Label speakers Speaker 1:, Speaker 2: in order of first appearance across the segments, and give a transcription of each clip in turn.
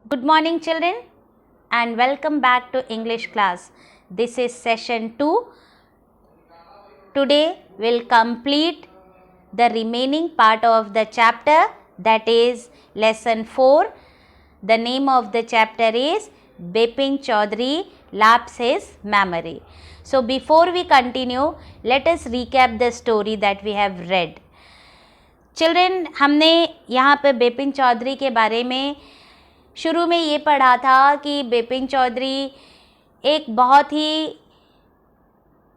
Speaker 1: Good morning, children, and welcome back to English class. This is session 2. Today we'll complete the remaining part of the chapter, that is lesson 4. The name of the chapter is Bipin Chaudhary Laps His Memory. So before we continue, let us recap the story that we have read. Children, हमने यहाँ पे बिपिन चौधरी के बारे में शुरू में ये पढ़ा था कि बिपिन चौधरी एक बहुत ही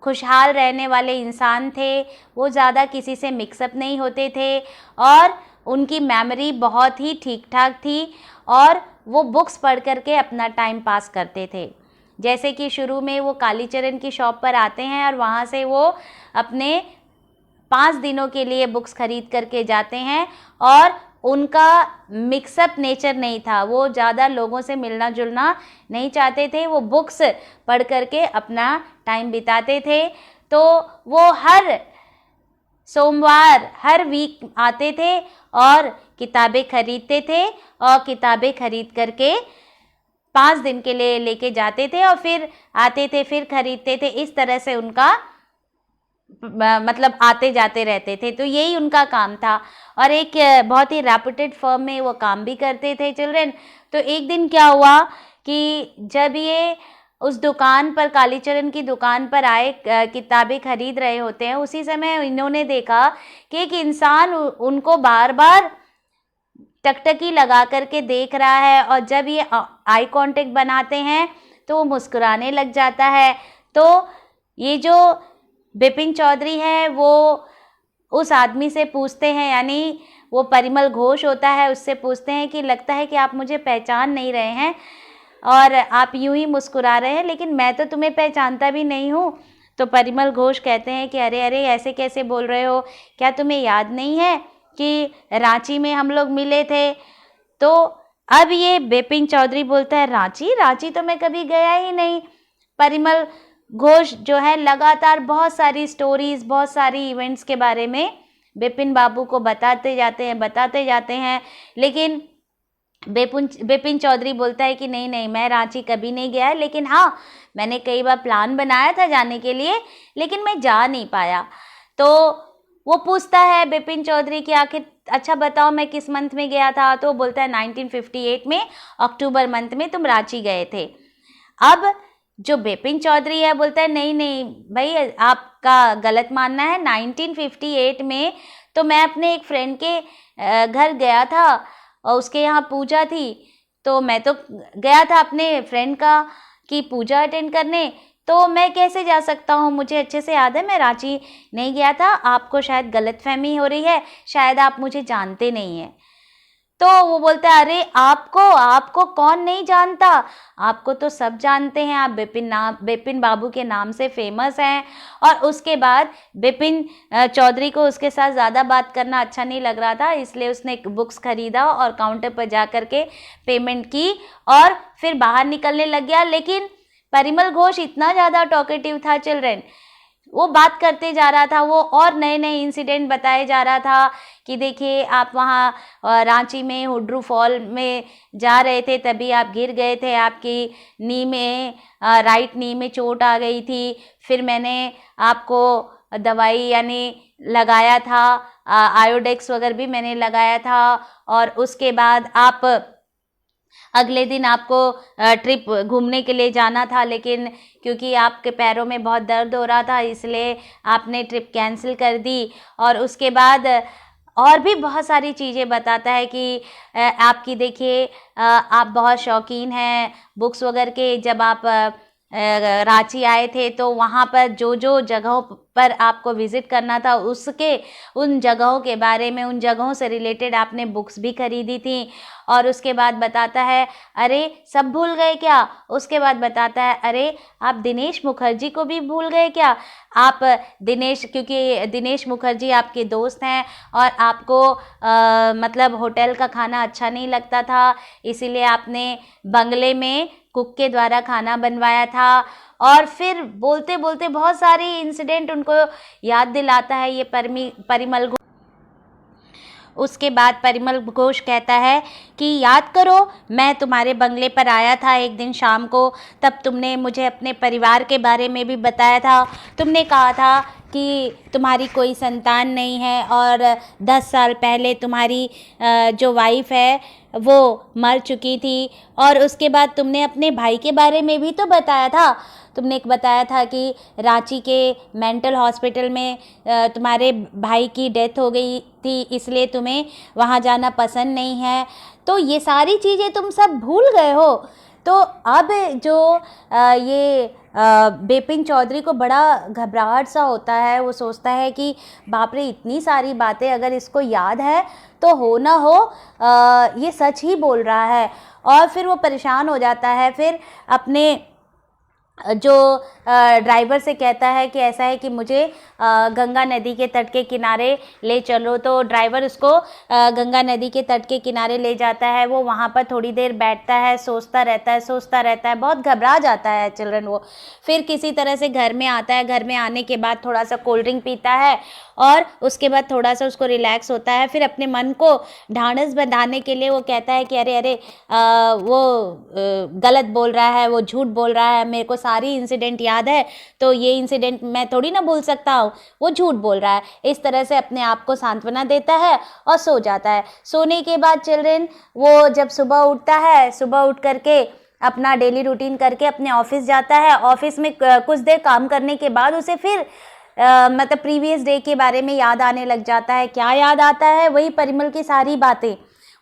Speaker 1: खुशहाल रहने वाले इंसान थे। वो ज़्यादा किसी से मिक्सअप नहीं होते थे और उनकी मेमोरी बहुत ही ठीक ठाक थी और वो बुक्स पढ़ करके अपना टाइम पास करते थे। जैसे कि शुरू में वो कालीचरण की शॉप पर आते हैं और वहाँ से वो अपने 5 दिनों के लिए बुक्स खरीद करके जाते हैं और उनका मिक्सअप नेचर नहीं था। वो ज़्यादा लोगों से मिलना जुलना नहीं चाहते थे। वो बुक्स पढ़ करके अपना टाइम बिताते थे। तो वो हर सोमवार हर वीक आते थे और किताबें खरीदते थे और किताबें खरीद करके 5 दिन के लिए लेके जाते थे और फिर आते थे, फिर खरीदते थे। इस तरह से उनका मतलब आते जाते रहते थे। तो यही उनका काम था और एक बहुत ही रेप्यूटेड फर्म में वो काम भी करते थे चिल्ड्रन। तो एक दिन क्या हुआ कि जब ये उस दुकान पर, कालीचरण की दुकान पर आए, किताबें खरीद रहे होते हैं, उसी समय इन्होंने देखा कि एक इंसान उनको बार बार टकटकी लगा करके देख रहा है और जब ये आई कांटेक्ट बनाते हैं तो वो मुस्कुराने लग जाता है। तो ये जो बिपिन चौधरी है वो उस आदमी से पूछते हैं, यानी वो परिमल घोष होता है, उससे पूछते हैं कि लगता है कि आप मुझे पहचान नहीं रहे हैं और आप यूं ही मुस्कुरा रहे हैं, लेकिन मैं तो तुम्हें पहचानता भी नहीं हूँ। तो परिमल घोष कहते हैं कि अरे अरे ऐसे कैसे बोल रहे हो, क्या तुम्हें याद नहीं है कि रांची में हम लोग मिले थे। तो अब ये बिपिन चौधरी बोलता है, रांची रांची तो मैं कभी गया ही नहीं। परिमल घोष जो है लगातार बहुत सारी स्टोरीज, बहुत सारी इवेंट्स के बारे में बिपिन बाबू को बताते जाते हैं, लेकिन बिपिन चौधरी बोलता है कि नहीं नहीं, मैं रांची कभी नहीं गया है, लेकिन हाँ मैंने कई बार प्लान बनाया था जाने के लिए, लेकिन मैं जा नहीं पाया। तो वो पूछता है बिपिन चौधरी कि आखिर अच्छा बताओ मैं किस मंथ में गया था। तो बोलता है 1958 में अक्टूबर मंथ में तुम रांची गए थे। अब जो बिपिन चौधरी है बोलता है नहीं नहीं भाई, आपका गलत मानना है। 1958 में तो मैं अपने एक फ्रेंड के घर गया था और उसके यहाँ पूजा थी, तो मैं तो गया था अपने फ्रेंड की पूजा अटेंड करने, तो मैं कैसे जा सकता हूँ, मुझे अच्छे से याद है मैं रांची नहीं गया था। आपको शायद गलतफहमी हो रही है, शायद आप मुझे जानते नहीं हैं। तो वो बोलता है अरे आपको कौन नहीं जानता, आपको तो सब जानते हैं, आप बिपिन बाबू के नाम से फेमस हैं। और उसके बाद बिपिन चौधरी को उसके साथ ज़्यादा बात करना अच्छा नहीं लग रहा था, इसलिए उसने बुक्स खरीदा और काउंटर पर जा कर के पेमेंट की और फिर बाहर निकलने लग गया। लेकिन परिमल घोष इतना ज़्यादा टॉकेटिव था चिल्ड्रन, वो बात करते जा रहा था, वो और नए नए इंसिडेंट बताए जा रहा था कि देखिए आप वहाँ रांची में हुड्रू फॉल में जा रहे थे, तभी आप गिर गए थे, आपकी नी में राइट नी में चोट आ गई थी, फिर मैंने आपको दवाई यानी लगाया था, आयोडेक्स वगैरह भी मैंने लगाया था और उसके बाद आप अगले दिन आपको ट्रिप घूमने के लिए जाना था, लेकिन क्योंकि आपके पैरों में बहुत दर्द हो रहा था इसलिए आपने ट्रिप कैंसिल कर दी। और उसके बाद और भी बहुत सारी चीज़ें बताता है कि आपकी देखिए आप बहुत शौकीन हैं बुक्स वगैरह के। जब आप रांची आए थे तो वहाँ पर जो जो जगहों पर आपको विज़िट करना था उसके उन जगहों के बारे में, उन जगहों से रिलेटेड आपने बुक्स भी खरीदी थी। और उसके बाद बताता है अरे सब भूल गए क्या। उसके बाद बताता है अरे आप दिनेश मुखर्जी को भी भूल गए क्या। आप क्योंकि दिनेश मुखर्जी आपके दोस्त हैं और आपको मतलब होटल का खाना अच्छा नहीं लगता था, इसीलिए आपने बंगले में कुक के द्वारा खाना बनवाया था। और फिर बोलते बोलते बहुत सारी इंसिडेंट उनको याद दिलाता है ये परिमल। उसके बाद परिमल घोष कहता है कि याद करो, मैं तुम्हारे बंगले पर आया था एक दिन शाम को, तब तुमने मुझे अपने परिवार के बारे में भी बताया था। तुमने कहा था कि तुम्हारी कोई संतान नहीं है और 10 साल पहले तुम्हारी जो वाइफ है वो मर चुकी थी। और उसके बाद तुमने अपने भाई के बारे में भी तो बताया था। तुमने बताया था कि रांची के मेंटल हॉस्पिटल में तुम्हारे भाई की डेथ हो गई थी, इसलिए तुम्हें वहाँ जाना पसंद नहीं है। तो ये सारी चीज़ें तुम सब भूल गए हो। तो अब जो ये बिपिन चौधरी को बड़ा घबराहट सा होता है। वो सोचता है कि बाप रे, इतनी सारी बातें अगर इसको याद है तो हो ना हो ये सच ही बोल रहा है। और फिर वो परेशान हो जाता है। फिर अपने जो ड्राइवर से कहता है कि ऐसा है कि मुझे गंगा नदी के तट के किनारे ले चलो। तो ड्राइवर उसको गंगा नदी के तट के किनारे ले जाता है। वो वहाँ पर थोड़ी देर बैठता है, सोचता रहता है, बहुत घबरा जाता है चिल्ड्रन वो। फिर किसी तरह से घर में आता है। घर में आने के बाद थोड़ा सा कोल्ड ड्रिंक पीता है और उसके बाद थोड़ा सा उसको रिलैक्स होता है। फिर अपने मन को ढाढ़स बंधाने के लिए वो कहता है कि अरे वो गलत बोल रहा है, वो झूठ बोल रहा है, मेरे को सारी इंसिडेंट याद है, तो ये इंसिडेंट मैं थोड़ी ना भूल सकता हूँ, वो झूठ बोल रहा है। इस तरह से अपने आप को सांत्वना देता है और सो जाता है। सोने के बाद चिल्ड्रन वो जब सुबह उठता है, सुबह उठ करके अपना डेली रूटीन करके अपने ऑफिस जाता है। ऑफिस में कुछ देर काम करने के बाद उसे फिर मतलब प्रीवियस डे के बारे में याद आने लग जाता है। क्या याद आता है? वही परिमल की सारी बातें।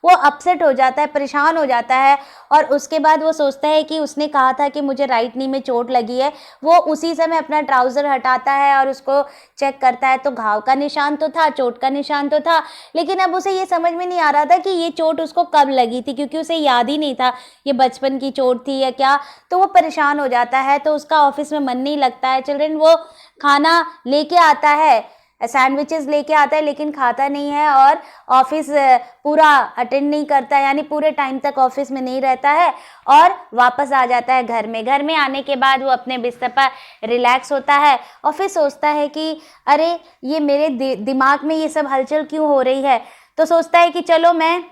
Speaker 1: वो अपसेट हो जाता है, परेशान हो जाता है। और उसके बाद वो सोचता है कि उसने कहा था कि मुझे राइट नी में चोट लगी है। वो उसी समय अपना ट्राउज़र हटाता है और उसको चेक करता है तो घाव का निशान तो था, चोट का निशान तो था, लेकिन अब उसे ये समझ में नहीं आ रहा था कि ये चोट उसको कब लगी थी, क्योंकि उसे याद ही नहीं था ये बचपन की चोट थी या क्या। तो वो परेशान हो जाता है। तो उसका ऑफिस में मन नहीं लगता है। चिल्ड्रन वो खाना लेके आता है, सैंडविचेस लेके आता है, लेकिन खाता नहीं है और ऑफिस पूरा अटेंड नहीं करता है, यानी पूरे टाइम तक ऑफिस में नहीं रहता है और वापस आ जाता है घर में। घर में आने के बाद वो अपने बिस्तर पर रिलैक्स होता है और फिर सोचता है कि अरे ये मेरे दिमाग में ये सब हलचल क्यों हो रही है। तो सोचता है कि चलो मैं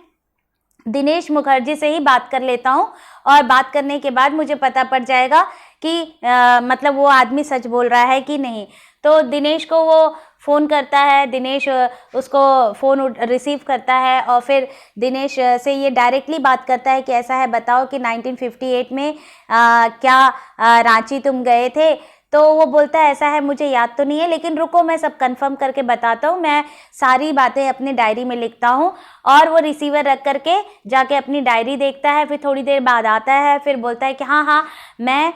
Speaker 1: दिनेश मुखर्जी से ही बात कर लेता हूँ और बात करने के बाद मुझे पता पड़ जाएगा कि मतलब वो आदमी सच बोल रहा है कि नहीं। तो दिनेश को वो फ़ोन करता है। दिनेश उसको फ़ोन रिसीव करता है और फिर दिनेश से ये डायरेक्टली बात करता है कि ऐसा है, बताओ कि 1958 में क्या रांची तुम गए थे। तो वो बोलता है ऐसा है, मुझे याद तो नहीं है, लेकिन रुको मैं सब कंफर्म करके बताता हूँ। मैं सारी बातें अपनी डायरी में लिखता हूँ। और वो रिसीवर रख करके जाके अपनी डायरी देखता है। फिर थोड़ी देर बाद आता है, फिर बोलता है कि हाँ मैं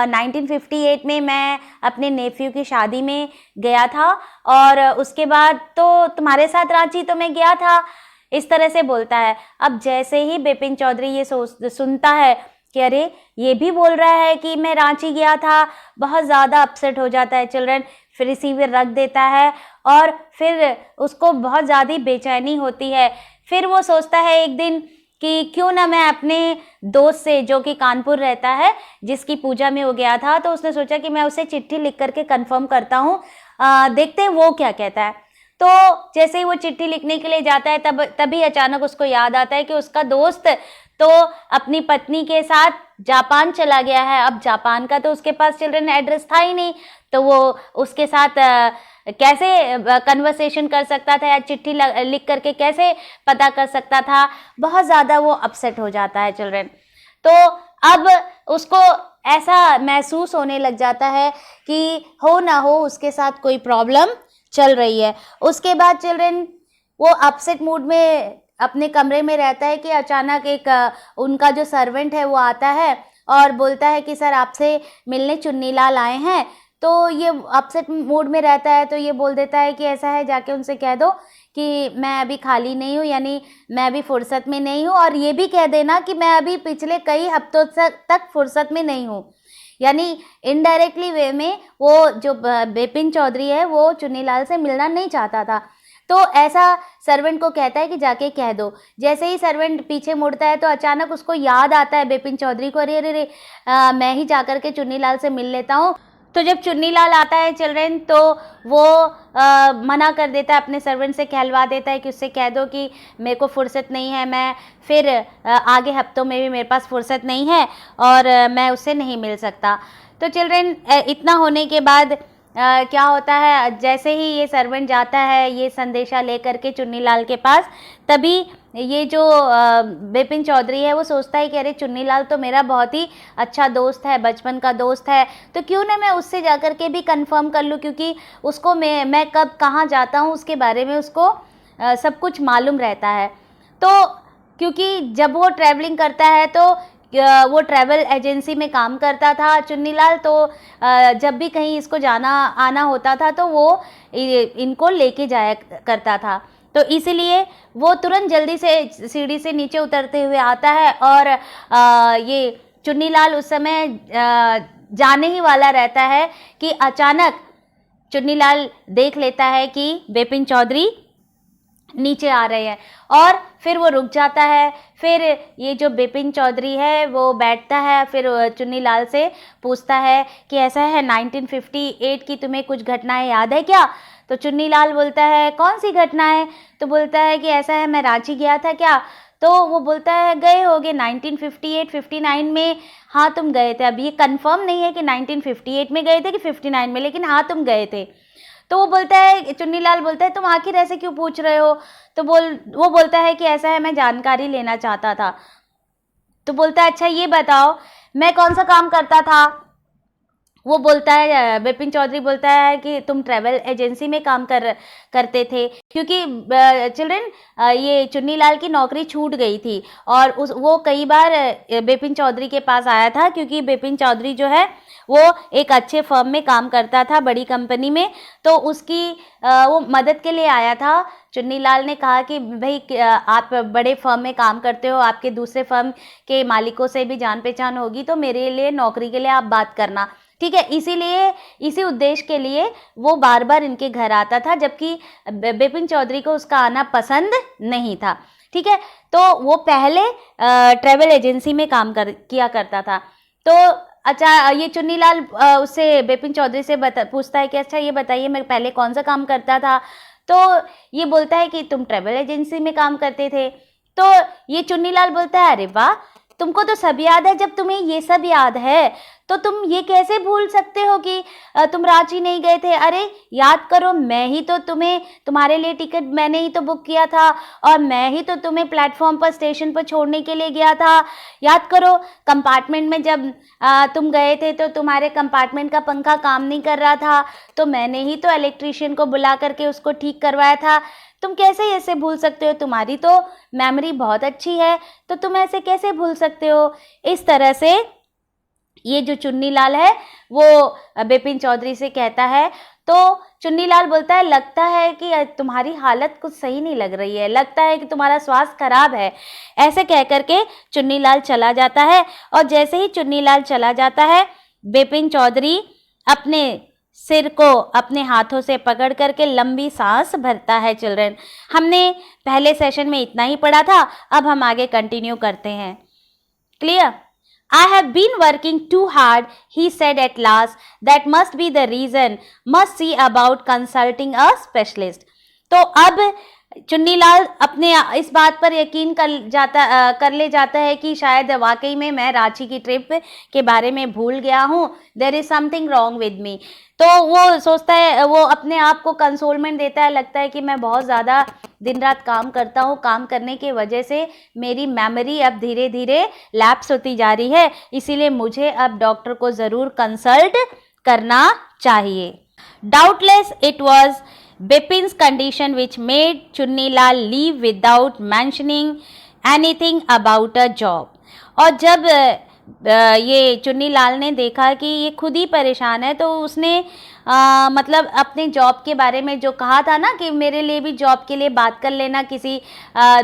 Speaker 1: 1958 में मैं अपने नेफ्यू की शादी में गया था और उसके बाद तो तुम्हारे साथ रांची तो मैं गया था। इस तरह से बोलता है। अब जैसे ही बिपिन चौधरी ये सुनता है कि अरे ये भी बोल रहा है कि मैं रांची गया था, बहुत ज़्यादा अपसेट हो जाता है चिल्ड्रन। फिर रिसीवर रख देता है और फिर उसको बहुत ज़्यादा बेचैनी होती है। फिर वो सोचता है एक दिन कि क्यों ना मैं अपने दोस्त से, जो कि कानपुर रहता है, जिसकी पूजा में वो गया था, तो उसने सोचा कि मैं उसे चिट्ठी लिख करके कंफर्म करता हूँ, देखते हैं वो क्या कहता है। तो जैसे ही वो चिट्ठी लिखने के लिए जाता है तभी अचानक उसको याद आता है कि उसका दोस्त तो अपनी पत्नी के साथ जापान चला गया है। अब जापान का तो उसके पास चिल्ड्रन एड्रेस था ही नहीं, तो वो उसके साथ कैसे कन्वर्सेशन कर सकता था या चिट्ठी लिख करके कैसे पता कर सकता था। बहुत ज़्यादा वो अपसेट हो जाता है चिल्ड्रन। तो अब उसको ऐसा महसूस होने लग जाता है कि हो ना हो उसके साथ कोई प्रॉब्लम चल रही है। उसके बाद चिल्ड्रन वो अपसेट मूड में अपने कमरे में रहता है कि अचानक एक उनका जो सर्वेंट है वो आता है और बोलता है कि सर आपसे मिलने चुन्नीलाल आए हैं। तो ये अपसेट मूड में रहता है, तो ये बोल देता है कि ऐसा है, जाके उनसे कह दो कि मैं अभी खाली नहीं हूँ, यानी मैं अभी फुर्सत में नहीं हूँ, और ये भी कह देना कि मैं अभी पिछले कई हफ्तों तक फुर्सत में नहीं हूँ। यानी इनडायरेक्टली वे में वो जो बिपिन चौधरी है वो चुन्नीलाल से मिलना नहीं चाहता था। तो ऐसा सर्वेंट को कहता है कि जाके कह दो। जैसे ही सर्वेंट पीछे मुड़ता है तो अचानक उसको याद आता है बिपिन चौधरी को, अरे मैं ही जाकर के चुन्नीलाल से मिल लेता हूँ। तो जब चुन्नीलाल आता है चिल्ड्रन, तो वो मना कर देता है, अपने सर्वेंट से कहलवा देता है कि उससे कह दो कि मेरे को फुर्सत नहीं है, मैं फिर आगे हफ्तों में भी मेरे पास फुर्सत नहीं है और मैं उससे नहीं मिल सकता। तो चिल्ड्रन इतना होने के बाद क्या होता है, जैसे ही ये सर्वेंट जाता है ये संदेशा लेकर के चुन्नीलाल के पास, तभी ये जो बिपिन चौधरी है वो सोचता है कि अरे चुन्नीलाल तो मेरा बहुत ही अच्छा दोस्त है, बचपन का दोस्त है, तो क्यों ना मैं उससे जाकर के भी कंफर्म कर लूँ, क्योंकि उसको मैं कब कहाँ जाता हूँ उसके बारे में उसको सब कुछ मालूम रहता है। तो क्योंकि जब वो ट्रैवलिंग करता है तो वो ट्रैवल एजेंसी में काम करता था चुन्नीलाल, तो जब भी कहीं इसको जाना आना होता था तो वो इनको लेके जाया करता था। तो इसीलिए वो तुरंत जल्दी से सीढ़ी से नीचे उतरते हुए आता है और ये चुन्नीलाल उस समय जाने ही वाला रहता है कि अचानक चुन्नीलाल देख लेता है कि बिपिन चौधरी नीचे आ रहे हैं और फिर वो रुक जाता है। फिर ये जो बिपिन चौधरी है वो बैठता है, फिर चुन्नीलाल से पूछता है कि ऐसा है 1958 की तुम्हें कुछ घटनाएं याद है क्या? तो चुन्नीलाल बोलता है कौन सी घटनाएं? तो बोलता है कि ऐसा है मैं रांची गया था क्या? तो वो बोलता है गए होगे 1958-59 में, हाँ तुम गए थे। अब ये कंफर्म नहीं है कि 1958 में गए थे कि 59 में, लेकिन हाँ तुम गए थे। तो वो बोलता है, चुन्नीलाल बोलता है तुम आखिर ऐसे क्यों पूछ रहे हो? तो वो बोलता है कि ऐसा है मैं जानकारी लेना चाहता था। तो बोलता है अच्छा ये बताओ मैं कौन सा काम करता था? वो बोलता है, बिपिन चौधरी बोलता है कि तुम ट्रैवल एजेंसी में काम करते थे, क्योंकि चिल्ड्रन ये चुन्नीलाल की नौकरी छूट गई थी और वो कई बार बिपिन चौधरी के पास आया था, क्योंकि बिपिन चौधरी जो है वो एक अच्छे फर्म में काम करता था, बड़ी कंपनी में, तो उसकी वो मदद के लिए आया था। चुन्नीलाल ने कहा कि भाई आप बड़े फर्म में काम करते हो, आपके दूसरे फर्म के मालिकों से भी जान पहचान होगी, तो मेरे लिए नौकरी के लिए आप बात करना, ठीक है। इसीलिए इसी उद्देश्य के लिए वो बार बार इनके घर आता था, जबकि बिपिन चौधरी को उसका आना पसंद नहीं था, ठीक है। तो वो पहले ट्रैवल एजेंसी में काम किया करता था। तो अच्छा ये चुन्नीलाल उससे बिपिन चौधरी से पूछता है कि अच्छा ये बताइए मैं पहले कौन सा काम करता था? तो ये बोलता है कि तुम ट्रैवल एजेंसी में काम करते थे। तो ये चुन्नीलाल बोलता है अरे वाह, तुमको तो सब याद है। जब तुम्हें ये सब याद है तो तुम ये कैसे भूल सकते हो कि तुम रांची नहीं गए थे? अरे याद करो, मैं ही तो तुम्हारे लिए टिकट मैंने ही तो बुक किया था और मैं ही तो तुम्हें प्लेटफॉर्म पर स्टेशन पर छोड़ने के लिए गया था। याद करो कंपार्टमेंट में जब तुम गए थे तो तुम्हारे कंपार्टमेंट का पंखा काम नहीं कर रहा था, तो मैंने ही तो इलेक्ट्रीशियन को बुला करके उसको ठीक करवाया था। तुम कैसे ऐसे भूल सकते हो? तुम्हारी तो मेमोरी बहुत अच्छी है, तो तुम ऐसे कैसे भूल सकते हो? इस तरह से ये जो चुन्नीलाल है वो बिपिन चौधरी से कहता है। तो चुन्नीलाल बोलता है लगता है कि तुम्हारी हालत कुछ सही नहीं लग रही है, लगता है कि तुम्हारा स्वास्थ्य खराब है। ऐसे कह करके चुन्नीलाल चला जाता है और जैसे ही चुन्नीलाल चला जाता है बिपिन चौधरी अपने सिर को अपने हाथों से पकड़ करके लंबी सांस भरता है। चिल्ड्रन, हमने पहले सेशन में इतना ही पढ़ा था, अब हम आगे कंटिन्यू करते हैं। Clear? I have been working too hard, he said at last. That must be the reason. Must see about consulting a specialist. तो अब चुन्नीलाल अपने इस बात पर यकीन कर ले जाता है कि शायद वाकई में मैं रांची की ट्रिप के बारे में भूल गया हूँ। There is something wrong with me. तो वो सोचता है, वो अपने आप को कंसोलमेंट देता है, लगता है कि मैं बहुत ज़्यादा दिन रात काम करता हूँ, काम करने की वजह से मेरी मेमोरी अब धीरे धीरे लैप्स होती जा रही है, इसीलिए मुझे अब डॉक्टर को ज़रूर कंसल्ट करना चाहिए। Doubtless it was Bipin's condition which made Chunnilal leave without mentioning anything about a job. और जब ये चुन्नीलाल ने देखा कि ये खुद ही परेशान है, तो उसने मतलब अपने जॉब के बारे में जो कहा था ना कि मेरे लिए भी जॉब के लिए बात कर लेना किसी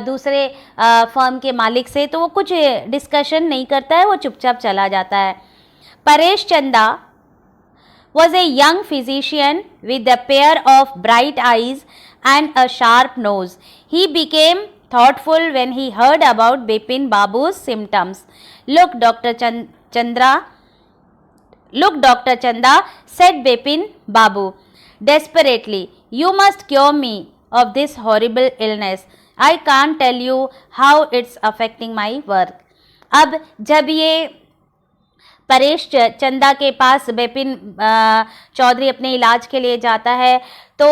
Speaker 1: दूसरे फर्म के मालिक से, तो वो कुछ डिस्कशन नहीं करता है, वो चुपचाप चला जाता है। परेश चंदा was a young physician with a pair of bright eyes and a sharp nose. He became thoughtful when he heard about Bipin Babu's symptoms. Look, Dr. Chandra, Look, Dr. Chanda, said Bipin Babu desperately, you must cure me of this horrible illness. I can't tell you how it's affecting my work. अब जब ये परेश चंदा के पास बिपिन चौधरी अपने इलाज के लिए जाता है, तो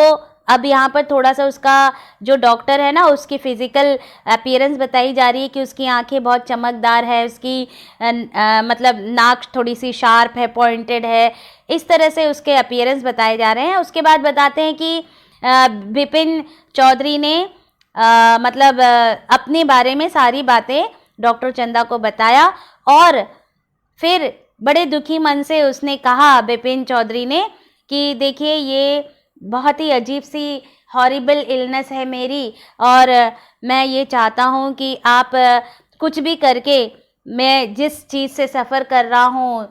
Speaker 1: अब यहाँ पर थोड़ा सा उसका जो डॉक्टर है ना, उसकी फ़िज़िकल अपीयरेंस बताई जा रही है कि उसकी आंखें बहुत चमकदार है, उसकी मतलब नाक थोड़ी सी शार्प है, पॉइंटेड है, इस तरह से उसके अपीयरेंस बताए जा रहे हैं। उसके बाद बताते हैं कि बिपिन चौधरी ने मतलब अपने बारे में सारी बातें डॉक्टर चंदा को बताया और फिर बड़े दुखी मन से उसने कहा बिपिन चौधरी ने कि देखिए ये बहुत ही अजीब सी हॉरिबल इलनेस है मेरी, और मैं ये चाहता हूँ कि आप कुछ भी करके मैं जिस चीज़ से सफ़र कर रहा हूँ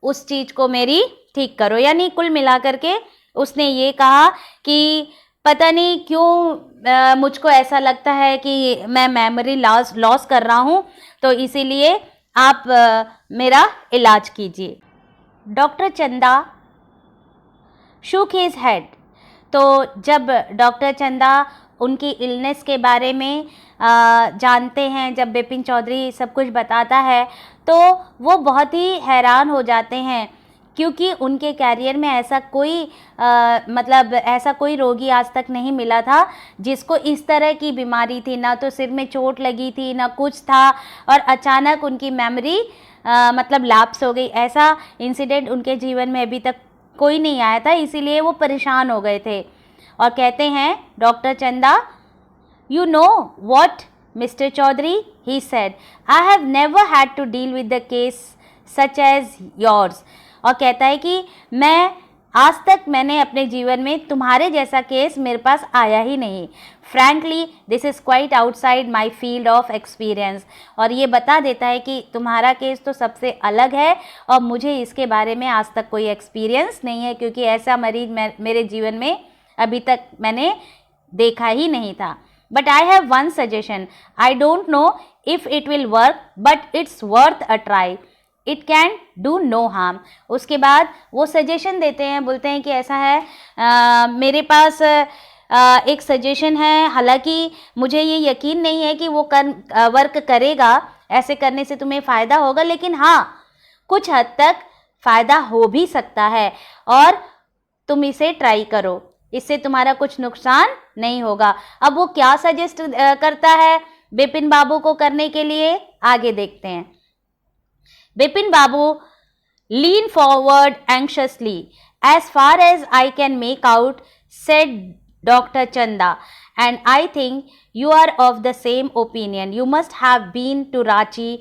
Speaker 1: उस चीज़ को मेरी ठीक करो। यानी कुल मिला करके उसने ये कहा कि पता नहीं क्यों मुझको ऐसा लगता है कि मैं मेमोरी लॉस कर रहा हूँ, तो इसीलिए आप मेरा इलाज कीजिए। डॉक्टर चंदा शूक हिज हेड। तो जब डॉक्टर चंदा उनकी इलनेस के बारे में जानते हैं, जब बिपिन चौधरी सब कुछ बताता है, तो वो बहुत ही हैरान हो जाते हैं, क्योंकि उनके कैरियर में ऐसा कोई मतलब ऐसा कोई रोगी आज तक नहीं मिला था जिसको इस तरह की बीमारी थी। ना तो सिर में चोट लगी थी, ना कुछ था, और अचानक उनकी मेमोरी मतलब लैप्स हो गई। ऐसा इंसिडेंट उनके जीवन में अभी तक कोई नहीं आया था, इसीलिए वो परेशान हो गए थे। और कहते हैं doctor Chanda, you know what mister Chaudhary, he said, I have never had to deal with the case such as yours. और कहता है कि आज तक मैंने अपने जीवन में तुम्हारे जैसा केस मेरे पास आया ही नहीं। Frankly this is quite outside my field of experience. और ये बता देता है कि तुम्हारा केस तो सबसे अलग है और मुझे इसके बारे में आज तक कोई एक्सपीरियंस नहीं है, क्योंकि ऐसा मरीज मेरे जीवन में अभी तक मैंने देखा ही नहीं था। But I have one suggestion, I don't know if it will work but it's worth a try, it can do no harm. उसके बाद वो सजेशन देते हैं, बोलते हैं कि ऐसा है मेरे पास एक सजेशन है, हालांकि मुझे ये यकीन नहीं है कि वो वर्क करेगा, ऐसे करने से तुम्हें फ़ायदा होगा, लेकिन हाँ कुछ हद तक फ़ायदा हो भी सकता है और तुम इसे ट्राई करो, इससे तुम्हारा कुछ नुकसान नहीं होगा। अब वो क्या सजेस्ट करता है बिपिन बाबू को करने के लिए, आगे देखते हैं। Bipin Babu leaned forward anxiously. As far as I can make out, said Dr. Chanda, and I think you are of the same opinion. You must have been to Ranchi,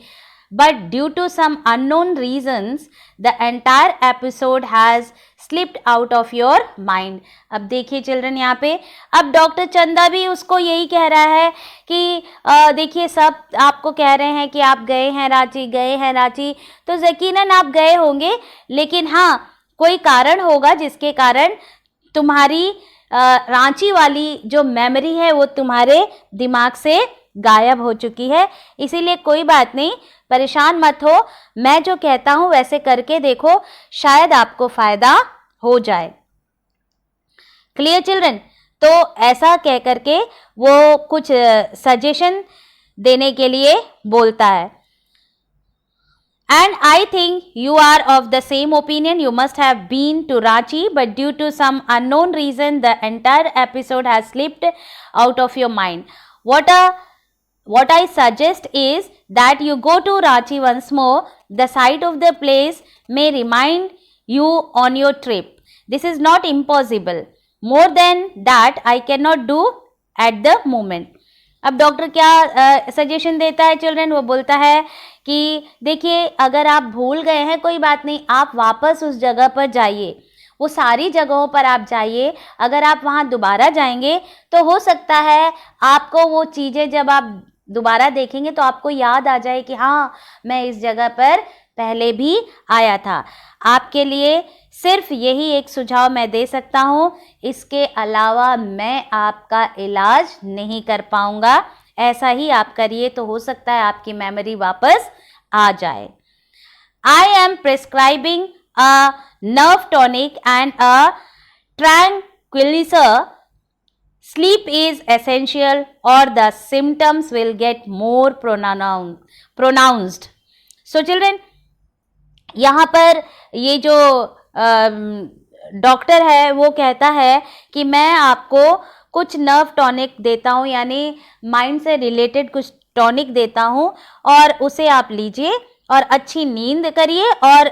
Speaker 1: but due to some unknown reasons, the entire episode has slipped out of your mind. अब देखिए children, यहाँ पे अब doctor चंदा भी उसको यही कह रहा है कि देखिए सब आपको कह रहे हैं कि आप गए हैं रांची, तो यकीनन आप गए होंगे, लेकिन हाँ कोई कारण होगा जिसके कारण तुम्हारी रांची वाली जो मेमोरी है वो तुम्हारे दिमाग से गायब हो चुकी है। इसीलिए कोई बात नहीं, परेशान मत हो, मैं जो कहता हूँ वैसे करके देखो, शायद आपको फ़ायदा हो जाए। Clear children? तो ऐसा कह करके वो कुछ सजेशन देने के लिए बोलता है। And I think you are of the same opinion. You must have been to Ranchi, but due to some unknown reason, the entire episode has slipped out of your mind. What I suggest is that you go to Ranchi once more. The sight of the place may remind you on your trip. This is not impossible. More than that, I cannot do at the moment. अब doctor क्या suggestion देता है children? वो बोलता है कि देखिए अगर आप भूल गए हैं कोई बात नहीं, आप वापस उस जगह पर जाइए, वो सारी जगहों पर आप जाइए। अगर आप वहाँ दोबारा जाएंगे तो हो सकता है आपको वो चीज़ें जब आप दोबारा देखेंगे तो आपको याद आ जाए कि हाँ मैं इस जगह पर पहले भी आया था। आपके लिए सिर्फ यही एक सुझाव मैं दे सकता हूँ, इसके अलावा मैं आपका इलाज नहीं कर पाऊँगा। ऐसा ही आप करिए तो हो सकता है आपकी मेमोरी वापस आ जाए। I am prescribing a nerve tonic and a tranquilizer, sleep is essential or the symptoms will get more pronounced. So children, यहाँ पर ये जो डॉक्टर है वो कहता है कि मैं आपको कुछ नर्व टॉनिक देता हूँ, यानी माइंड से रिलेटेड कुछ टॉनिक देता हूँ, और उसे आप लीजिए और अच्छी नींद करिए, और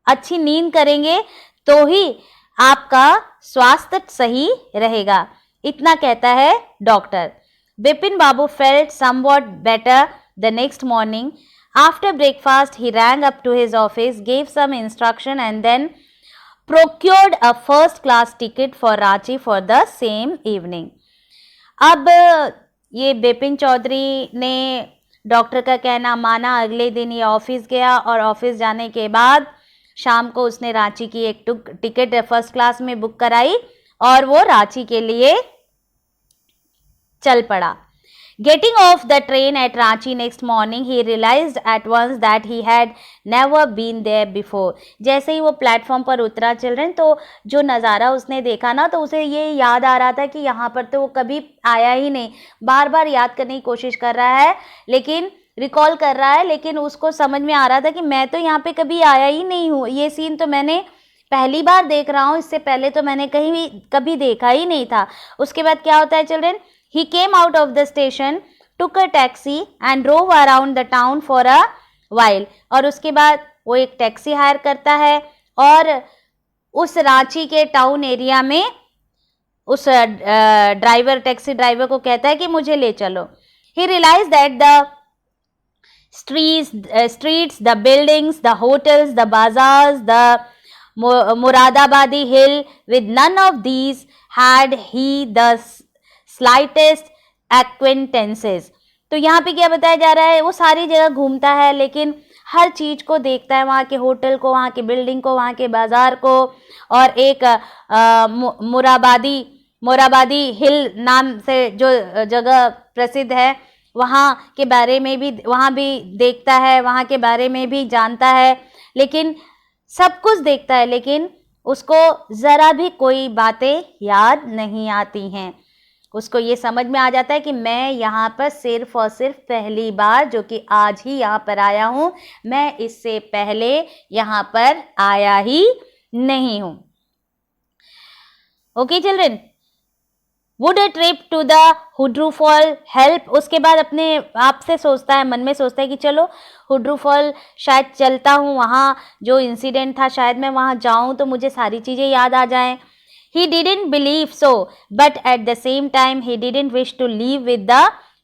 Speaker 1: अच्छी नींद करेंगे तो ही आपका स्वास्थ्य सही रहेगा, इतना कहता है doctor. Bipin Babu felt somewhat better the next morning. After breakfast, he rang up to his office, gave some instruction and then procured a first class ticket for Ranchi for the same evening. अब ये बिपिन चौधरी ने doctor का कहना माना, अगले दिन ये office गया और ऑफिस जाने के बाद शाम को उसने रांची की एक टिकट फर्स्ट क्लास में बुक कराई और वो रांची के लिए चल पड़ा। Getting off the train at Ranchi next morning, he realized at once that he had never been there before. जैसे ही वो प्लेटफॉर्म पर उतरा चिल्ड्रन, तो जो नज़ारा उसने देखा ना, तो उसे ये याद आ रहा था कि यहाँ पर तो वो कभी आया ही नहीं। बार बार याद करने की कोशिश कर रहा है, लेकिन रिकॉल कर रहा है, लेकिन उसको समझ में आ रहा था कि मैं तो यहाँ पे कभी आया ही नहीं हूँ, ये सीन तो मैंने पहली बार देख रहा हूँ, इससे पहले तो मैंने कभी देखा ही नहीं था। उसके बाद क्या होता है children? He came out of the station, took a taxi and drove around the town for a while. और उसके बाद वो एक टैक्सी हायर करता है और उस रांची के टाउन एरिया में उस टैक्सी ड्राइवर को कहता है कि मुझे ले चलो। He realized that the streets, the buildings, the hotels, the bazaars, the Muradabadi hill, with none of these had he the slightest acquaintances. तो यहाँ पे क्या बताया जा रहा है? वो सारी जगह घूमता है, लेकिन हर चीज़ को देखता है, वहाँ के होटल को, वहाँ के बिल्डिंग को, वहाँ के बाज़ार को, और एक मोराबादी हिल नाम से जो जगह प्रसिद्ध है वहाँ के बारे में भी वहाँ भी देखता है, वहाँ के बारे में भी जानता है, लेकिन सब कुछ देखता है, लेकिन उसको ज़रा भी कोई बातें याद नहीं आती हैं। उसको ये समझ में आ जाता है कि मैं यहाँ पर सिर्फ और सिर्फ पहली बार, जो कि आज ही यहाँ पर आया हूँ, मैं इससे पहले यहाँ पर आया ही नहीं हूँ। Okay children, would a trip to the Hundru fall help? उसके बाद अपने आप से सोचता है, मन में सोचता है कि चलो हुड्रू फॉल शायद चलता हूँ, वहाँ जो इंसिडेंट था शायद मैं वहाँ जाऊँ तो मुझे सारी चीज़ें याद आ जाएं। He didn't believe so, but at the same time he didn't wish to leave with the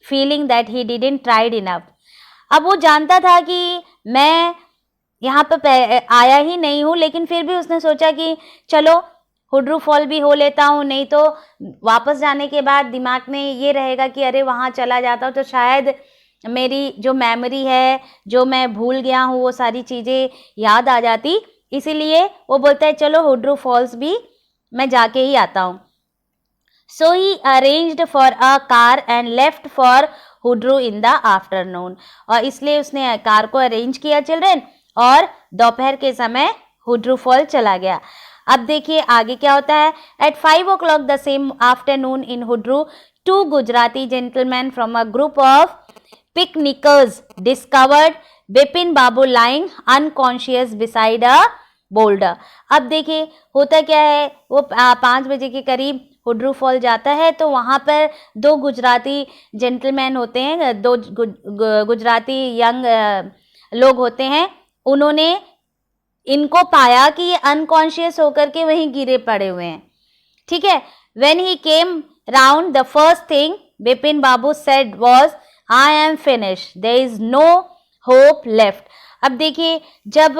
Speaker 1: feeling that he didn't tried enough. अब वो जानता था कि मैं यहाँ पर आया ही नहीं हूँ, लेकिन फिर भी उसने सोचा कि चलो हुड्रू फॉल भी हो लेता हूँ, नहीं तो वापस जाने के बाद दिमाग में ये रहेगा कि अरे वहाँ चला जाता हूँ तो शायद मेरी जो मेमोरी है, जो मैं भूल गया हूँ, वो सारी चीज़ें याद आ जाती। इसीलिए वो बोलता है चलो हुड्रू फॉल्स भी मैं जाके ही आता हूँ। So he arranged for a car and left for Hundru in the afternoon. और इसलिए उसने कार को अरेंज किया चिल्ड्रन, और दोपहर के समय हुड्रू फॉल चला गया। अब देखिए आगे क्या होता है। At 5 o'clock the same afternoon in Hundru, 2 Gujarati gentleman from a group of picnickers discovered Bipin Babu lying unconscious beside a boulder. अब देखिए होता क्या है, वो 5 बजे के करीब हुड्रू फॉल जाता है, तो वहाँ पर 2 गुजराती जेंटलमैन होते हैं, 2 गुजराती यंग लोग होते हैं। उन्होंने इनको पाया कि ये अनकॉन्शियस होकर के वहीं गिरे पड़े हुए हैं। ठीक है। When he came round the first thing Bipin Babu said was, I am finish, there is no hope left. अब देखिए जब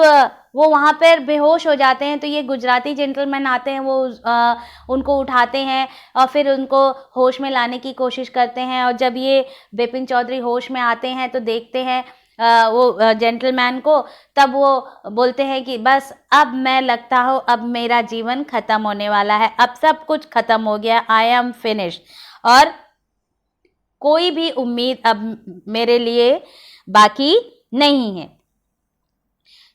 Speaker 1: वो वहाँ पर बेहोश हो जाते हैं तो ये गुजराती जेंटलमैन आते हैं, वो उनको उठाते हैं और फिर उनको होश में लाने की कोशिश करते हैं। और जब ये बिपिन चौधरी होश में आते हैं तो देखते हैं वो जेंटलमैन को, तब वो बोलते हैं कि बस अब मैं लगता हूँ अब मेरा जीवन ख़त्म होने वाला है, अब सब कुछ ख़त्म हो गया, आई एम फिनिश, और कोई भी उम्मीद अब मेरे लिए बाकी नहीं है।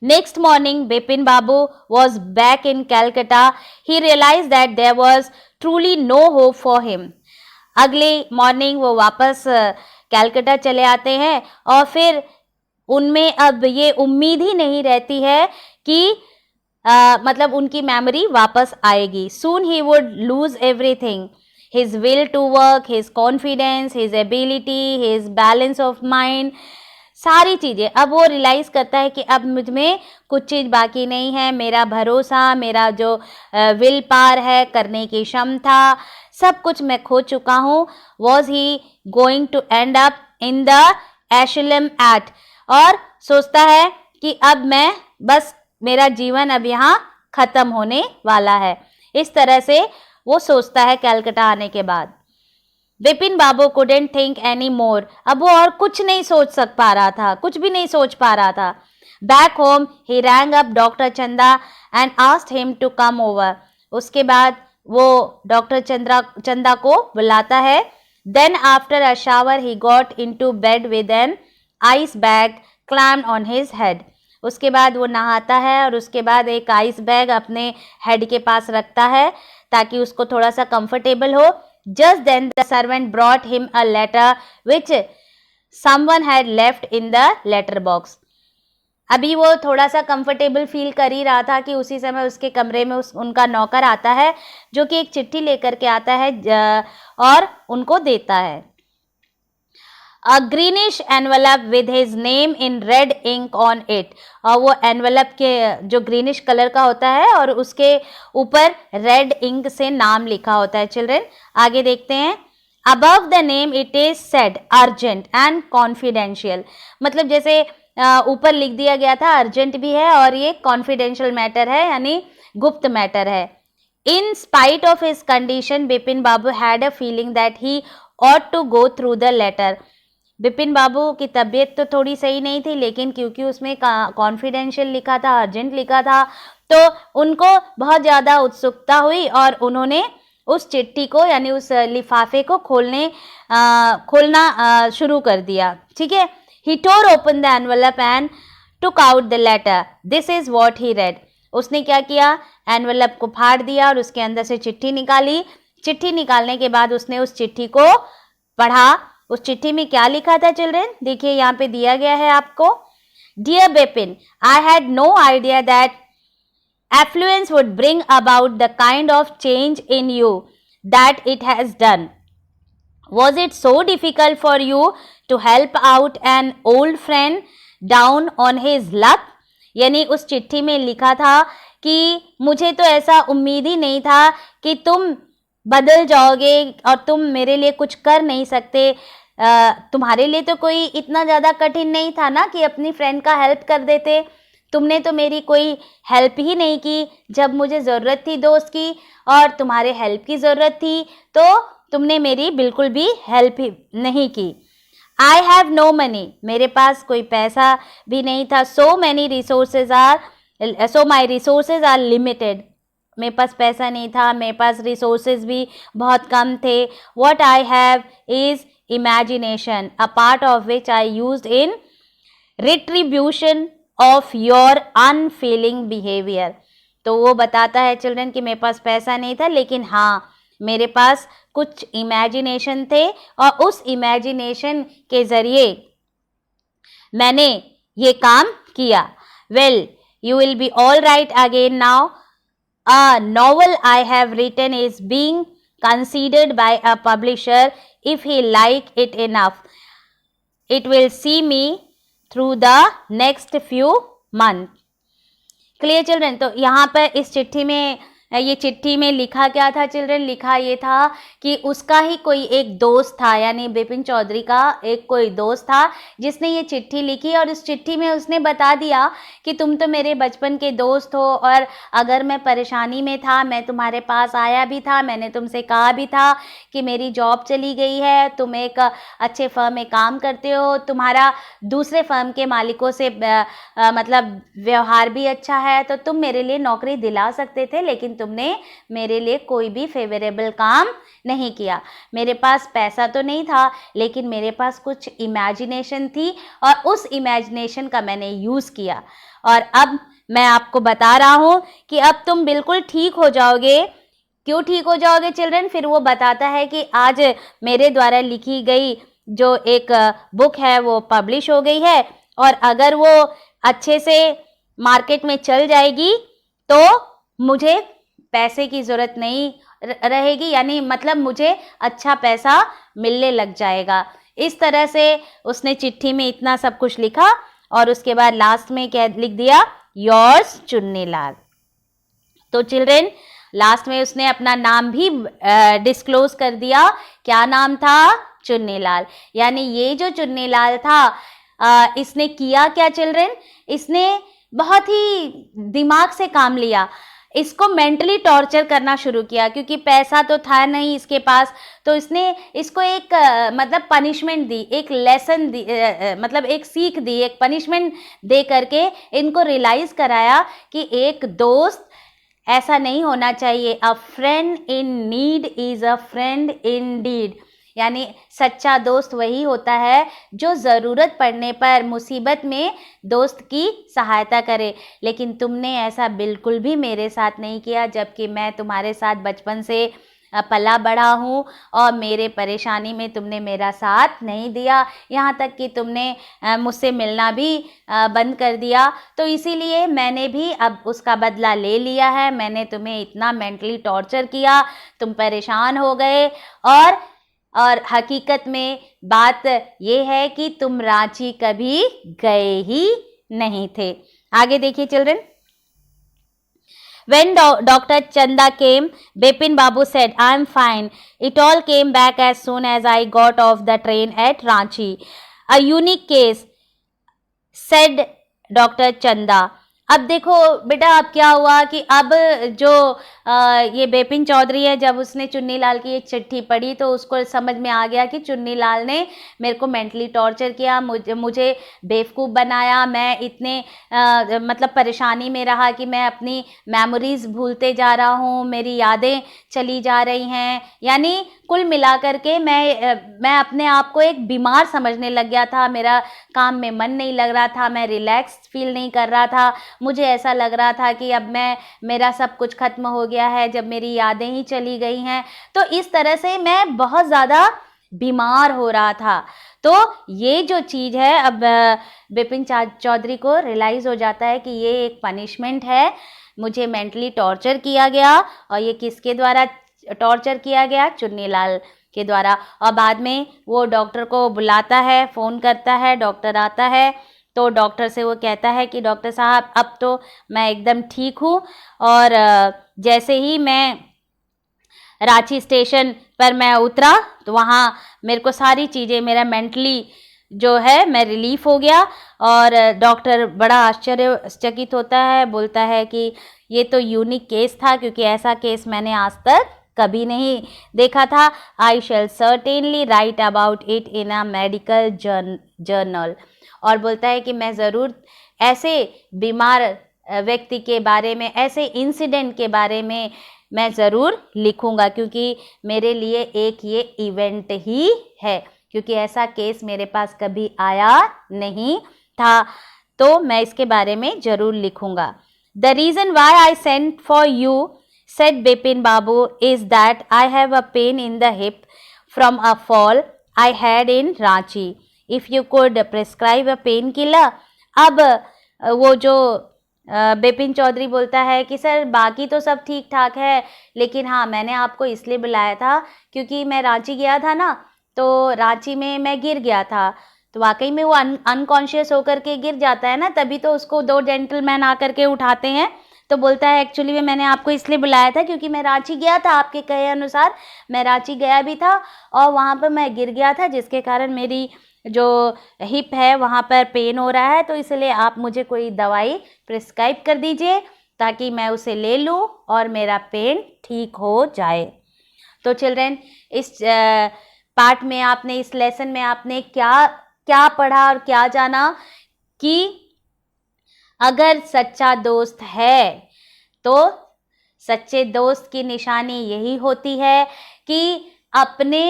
Speaker 1: Next morning, Bipin Babu was back in Calcutta. He realized that there was truly no hope for him. अगले मॉर्निंग वो वापस कैलकाटा चले आते हैं और फिर उनमें अब ये उम्मीद ही नहीं रहती है कि मतलब उनकी मेमोरी वापस आएगी. Soon he would lose everything. His will to work, his confidence, his ability, his balance of mind, सारी चीज़ें. अब वो रियलाइज़ करता है कि अब मुझ में कुछ चीज़ बाकी नहीं है. मेरा भरोसा, मेरा जो विल पावर है, करने की क्षमता, सब कुछ मैं खो चुका हूँ. Was he going to end up in the asylum at, और सोचता है कि अब मैं बस मेरा जीवन अब यहाँ ख़त्म होने वाला है. इस तरह से वो सोचता है कैलकाटा आने के बाद. विपिन बाबू couldn't think any more. अब वो और कुछ नहीं सोच पा रहा था, कुछ भी नहीं सोच पा रहा था. Back home, he rang up Dr. Chanda and asked him to come over. उसके बाद वो डॉक्टर चंदा को बुलाता है. Then after a shower, he got into bed with an ice bag clamped on his head. उसके बाद वो नहाता है और उसके बाद एक आइस बैग अपने हेड के पास रखता है ताकि उसको थोड़ा सा कंफर्टेबल हो. Just then the servant brought him a letter which someone had left in the letter box. अभी वो थोड़ा सा कंफर्टेबल फील कर ही रहा था कि उसी समय उसके कमरे में उनका नौकर आता है जो कि एक चिट्ठी लेकर के आता है और उनको देता है. A greenish envelope with his name in red ink on it. और वो एनवेलप के जो ग्रीनिश कलर का होता है और उसके ऊपर रेड इंक से नाम लिखा होता है. चिल्ड्रन आगे देखते हैं. Above the name it is said urgent and confidential. मतलब जैसे ऊपर लिख दिया गया था अर्जेंट भी है और ये कॉन्फिडेंशियल मैटर है यानी गुप्त मैटर है. In spite of his condition, Bipin Babu had a feeling that he ought to go through the letter. Bipin बाबू की तबीयत तो थोड़ी सही नहीं थी, लेकिन क्योंकि उसमें कॉन्फिडेंशियल लिखा था, अर्जेंट लिखा था, तो उनको बहुत ज़्यादा उत्सुकता हुई और उन्होंने उस चिट्ठी को यानी उस लिफाफे को खोलना शुरू कर दिया. ठीक है. He tore open the envelope and took out the letter. This is what he read. उसने क्या किया, एनवेलप को फाड़ दिया और उसके अंदर से चिट्ठी निकाली. चिट्ठी निकालने के बाद उसने उस चिट्ठी को पढ़ा. उस चिट्ठी में क्या लिखा था चिल्ड्रन, देखिए यहाँ पे दिया गया है आपको. Dear Bipin, I had no idea that affluence would bring about the kind of change in you that it has done. Was it so difficult for you to help out an old friend down on his luck. यानी उस चिट्ठी में लिखा था कि मुझे तो ऐसा उम्मीद ही नहीं था कि तुम बदल जाओगे और तुम मेरे लिए कुछ कर नहीं सकते. तुम्हारे लिए तो कोई इतना ज़्यादा कठिन नहीं था ना कि अपनी फ्रेंड का हेल्प कर देते. तुमने तो मेरी कोई हेल्प ही नहीं की जब मुझे ज़रूरत थी दोस्त की, और तुम्हारे हेल्प की ज़रूरत थी तो तुमने मेरी बिल्कुल भी हेल्प ही नहीं की. आई हैव नो मनी, मेरे पास कोई पैसा भी नहीं था. सो माई रिसोर्सेज आर लिमिटेड. मेरे पास पैसा नहीं था, मेरे पास रिसोर्सेज भी बहुत कम थे. What I have is imagination, a part of which I used in retribution of your unfailing behaviour. तो वो बताता है चिल्ड्रन कि मेरे पास पैसा नहीं था, लेकिन हाँ मेरे पास कुछ इमेजिनेशन थे और उस इमेजिनेशन के ज़रिए मैंने ये काम किया. Well, you will be all right again now. A novel I have written is being considered by a publisher. If he like it enough, it will see me through the next few months. Clear children? तो यहाँ पर इस चिट्ठी में ये चिट्ठी में लिखा क्या था चिल्ड्रन, लिखा ये था कि उसका ही कोई एक दोस्त था, यानी बिपिन चौधरी का एक कोई दोस्त था जिसने ये चिट्ठी लिखी और उस चिट्ठी में उसने बता दिया कि तुम तो मेरे बचपन के दोस्त हो और अगर मैं परेशानी में था मैं तुम्हारे पास आया भी था, मैंने तुमसे कहा भी था कि मेरी जॉब चली गई है, तुम एक अच्छे फर्म में काम करते हो, तुम्हारा दूसरे फर्म के मालिकों से मतलब व्यवहार भी अच्छा है, तो तुम मेरे लिए नौकरी दिला सकते थे, लेकिन तुमने मेरे लिए कोई भी फेवरेबल काम नहीं किया। मेरे पास पैसा तो नहीं था, लेकिन मेरे पास कुछ इमेजिनेशन थी और उस इमेजिनेशन का मैंने यूज़ किया। और अब मैं आपको बता रहा हूँ कि अब तुम बिल्कुल ठीक हो जाओगे। क्यों ठीक हो जाओगे चिल्ड्रन? फिर वो बताता है कि आज मेरे द्वारा लिखी गई जो एक बुक है वो पब्लिश हो गई है, और अगर वो अच्छे से मार्केट में चल जाएगी तो मुझे पैसे की ज़रूरत नहीं रहेगी, यानी मतलब मुझे अच्छा पैसा मिलने लग जाएगा। इस तरह से उसने चिट्ठी में इतना सब कुछ लिखा और उसके बाद लास्ट में क्या लिख दिया? योर्स चुन्नीलाल। तो चिल्ड्रन लास्ट में उसने अपना नाम भी डिस्क्लोज कर दिया। क्या नाम था? चुन्नीलाल। यानी ये जो चुन्नीलाल था इसने किया क्या चिल्ड्रन? इसने बहुत ही दिमाग से काम लिया, इसको मेंटली टॉर्चर करना शुरू किया, क्योंकि पैसा तो था नहीं इसके पास। तो इसने इसको एक मतलब पनिशमेंट दी, एक लेसन दी, मतलब एक सीख दी, एक पनिशमेंट दे करके इनको रियलाइज़ कराया कि एक दोस्त ऐसा नहीं होना चाहिए। A friend in need is a friend in deed. यानी सच्चा दोस्त वही होता है जो ज़रूरत पड़ने पर, मुसीबत में दोस्त की सहायता करे। लेकिन तुमने ऐसा बिल्कुल भी मेरे साथ नहीं किया, जबकि मैं तुम्हारे साथ बचपन से पला बड़ा हूँ और मेरे परेशानी में तुमने मेरा साथ नहीं दिया, यहाँ तक कि तुमने मुझसे मिलना भी बंद कर दिया। तो इसीलिए मैंने भी अब उसका बदला ले लिया है। मैंने तुम्हें इतना मेंटली टॉर्चर किया, तुम परेशान हो गए, और हकीकत में बात ये है कि तुम रांची कभी गए ही नहीं थे। आगे देखिए children. When Dr. Chanda came, Bipin Babu said, "I am fine. It all came back as soon as I got off the train at Ranchi. A unique case," said Dr. Chanda. अब देखो बेटा, अब क्या हुआ कि अब जो ये बिपिन चौधरी है, जब उसने चुन्नीलाल की एक चिट्ठी पढ़ी तो उसको समझ में आ गया कि चुन्नीलाल ने मेरे को मेंटली टॉर्चर किया, मुझे बेवकूफ़ बनाया। मैं इतने मतलब परेशानी में रहा कि मैं अपनी मेमोरीज़ भूलते जा रहा हूँ, मेरी यादें चली जा रही हैं। यानी कुल मिलाकर के मैं अपने आप को एक बीमार समझने लग गया था। मेरा काम में मन नहीं लग रहा था, मैं रिलैक्स फील नहीं कर रहा था। मुझे ऐसा लग रहा था कि अब मेरा सब कुछ खत्म हो गया है, जब मेरी यादें ही चली गई हैं। तो इस तरह से मैं बहुत ज़्यादा बीमार हो रहा था। तो ये जो चीज़ है, अब बिपिन चौधरी को रियलाइज़ हो जाता है कि ये एक पनिशमेंट है, मुझे मेंटली टॉर्चर किया गया। और ये किसके द्वारा टॉर्चर किया गया? चुन्नीलाल के द्वारा। और बाद में वो डॉक्टर को बुलाता है, फ़ोन करता है, डॉक्टर आता है तो डॉक्टर से वो कहता है कि डॉक्टर साहब अब तो मैं एकदम ठीक हूँ। और जैसे ही मैं रांची स्टेशन पर मैं उतरा तो वहाँ मेरे को सारी चीज़ें, मेरा मेंटली जो है मैं रिलीफ हो गया। और डॉक्टर बड़ा आश्चर्यचकित होता है, बोलता है कि ये तो यूनिक केस था, क्योंकि ऐसा केस मैंने आज तक कभी नहीं देखा था। I shall certainly write about it in a medical journal. और बोलता है कि मैं ज़रूर ऐसे बीमार व्यक्ति के बारे में, ऐसे इंसिडेंट के बारे में मैं ज़रूर लिखूँगा, क्योंकि मेरे लिए एक ये इवेंट ही है, क्योंकि ऐसा केस मेरे पास कभी आया नहीं था। तो मैं इसके बारे में ज़रूर लिखूँगा। The reason why I sent for you, said Bipin Babu, is that I have a pain in the hip from a fall I had in Ranchi. If you could prescribe a painkiller. अब वो जो बिपिन चौधरी बोलता है कि sir बाकी तो सब ठीक ठाक है, लेकिन हाँ मैंने आपको इसलिए बुलाया था क्योंकि मैं रांची गया था ना, तो रांची में मैं गिर गया था। तो वाकई में वो अनकॉन्शियस होकर के गिर जाता है ना, तभी तो उसको दो जेंटलमैन आकर के उठाते हैं। तो बोलता है एक्चुअली में मैंने आपको इसलिए बुलाया था क्योंकि मैं रांची गया था, आपके कहे अनुसार मैं रांची गया भी था और वहाँ पर मैं गिर गया था, जिसके कारण मेरी जो हिप है वहाँ पर पेन हो रहा है। तो इसलिए आप मुझे कोई दवाई प्रिस्क्राइब कर दीजिए ताकि मैं उसे ले लूँ और मेरा पेन ठीक हो जाए। तो चिल्ड्रेन, इस पार्ट में आपने, इस लेसन में आपने क्या क्या पढ़ा और क्या जाना कि अगर सच्चा दोस्त है तो सच्चे दोस्त की निशानी यही होती है कि अपने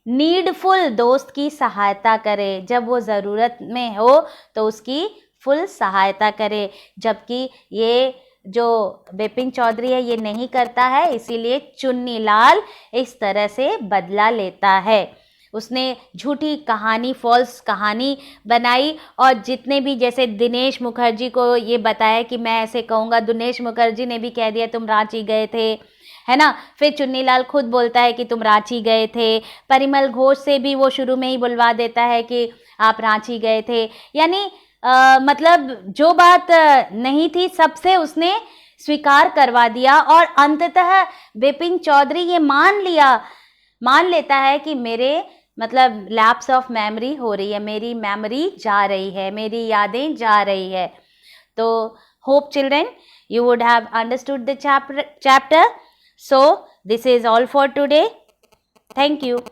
Speaker 1: नीडफुल दोस्त की सहायता करे, जब वो ज़रूरत में हो तो उसकी फुल सहायता करे। जबकि ये जो बिपिन चौधरी है ये नहीं करता है, इसीलिए चुन्नीलाल इस तरह से बदला लेता है। उसने झूठी कहानी, फॉल्स कहानी बनाई और जितने भी, जैसे दिनेश मुखर्जी को ये बताया कि मैं ऐसे कहूँगा, दिनेश मुखर्जी ने भी कह दिया तुम रांची गए थे, है ना। फिर चुन्नीलाल खुद बोलता है कि तुम रांची गए थे। परिमल घोष से भी वो शुरू में ही बुलवा देता है कि आप रांची गए थे। यानी मतलब जो बात नहीं थी सबसे उसने स्वीकार करवा दिया और अंततः बिपिन चौधरी ये मान लेता है कि मेरे मतलब लैप्स ऑफ मेमोरी हो रही है, मेरी मेमोरी जा रही है, मेरी यादें जा रही है। तो hope children you would have understood the chapter. So this is all for today. Thank you.